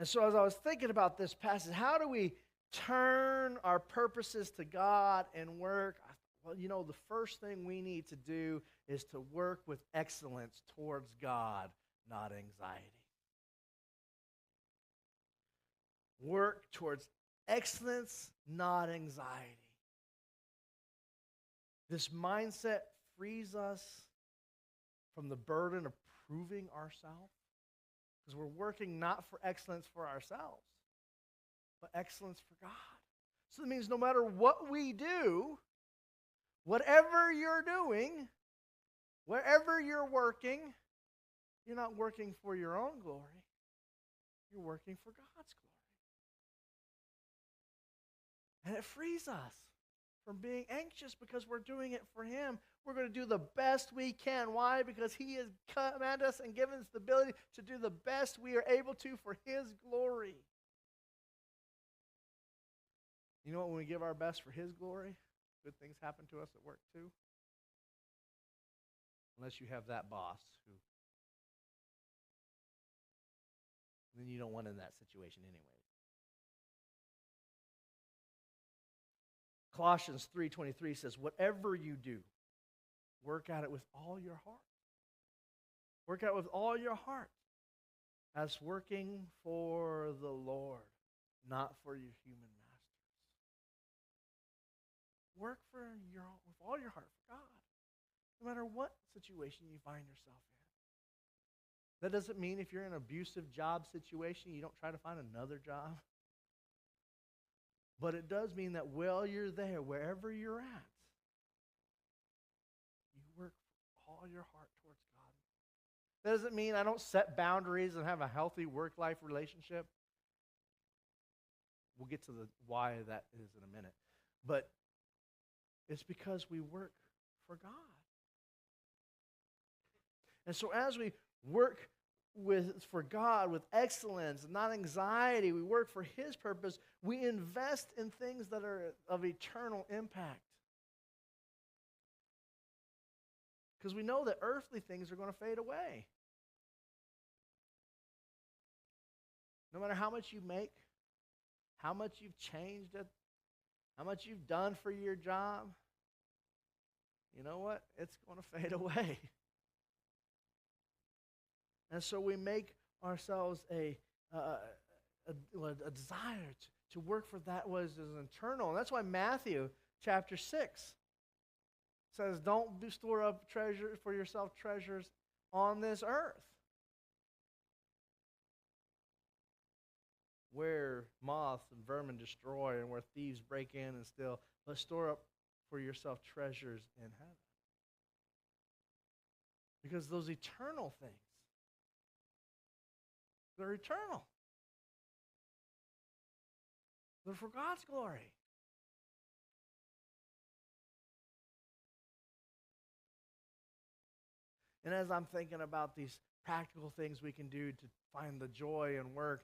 And so as I was thinking about this passage, how do we turn our purposes to God and work? Well, the first thing we need to do is to work with excellence towards God, not anxiety. Work towards excellence, not anxiety. This mindset frees us from the burden of proving ourselves, because we're working not for excellence for ourselves, but excellence for God. So that means no matter what we do, whatever you're doing, wherever you're working, you're not working for your own glory. You're working for God's glory. And it frees us from being anxious because we're doing it for Him. We're going to do the best we can. Why? Because He has commanded us and given us the ability to do the best we are able to for His glory. You know what? When we give our best for His glory, good things happen to us at work too. Unless you have that boss who, then you don't want in that situation anyway. Colossians 3:23 says, whatever you do, work at it with all your heart. Work at it with all your heart as working for the Lord, not for your human masters. Work with all your heart for God, no matter what situation you find yourself in. That doesn't mean if you're in an abusive job situation, you don't try to find another job. But it does mean that while you're there, wherever you're at, you work for all your heart towards God. That doesn't mean I don't set boundaries and have a healthy work-life relationship. We'll get to the why that is in a minute. But it's because we work for God. And so as we work for God with excellence, not anxiety, we work for His purpose, we invest in things that are of eternal impact. Because we know that earthly things are going to fade away. No matter how much you make, how much you've changed it, how much you've done for your job, you know what? It's going to fade away. And so we make ourselves a desire to work for that which is eternal. And that's why Matthew chapter 6 says, don't store up treasure for yourself treasures on this earth, where moth and vermin destroy and where thieves break in and steal. But store up for yourself treasures in heaven. Because those eternal things, they're eternal. They're for God's glory. And as I'm thinking about these practical things we can do to find the joy and work,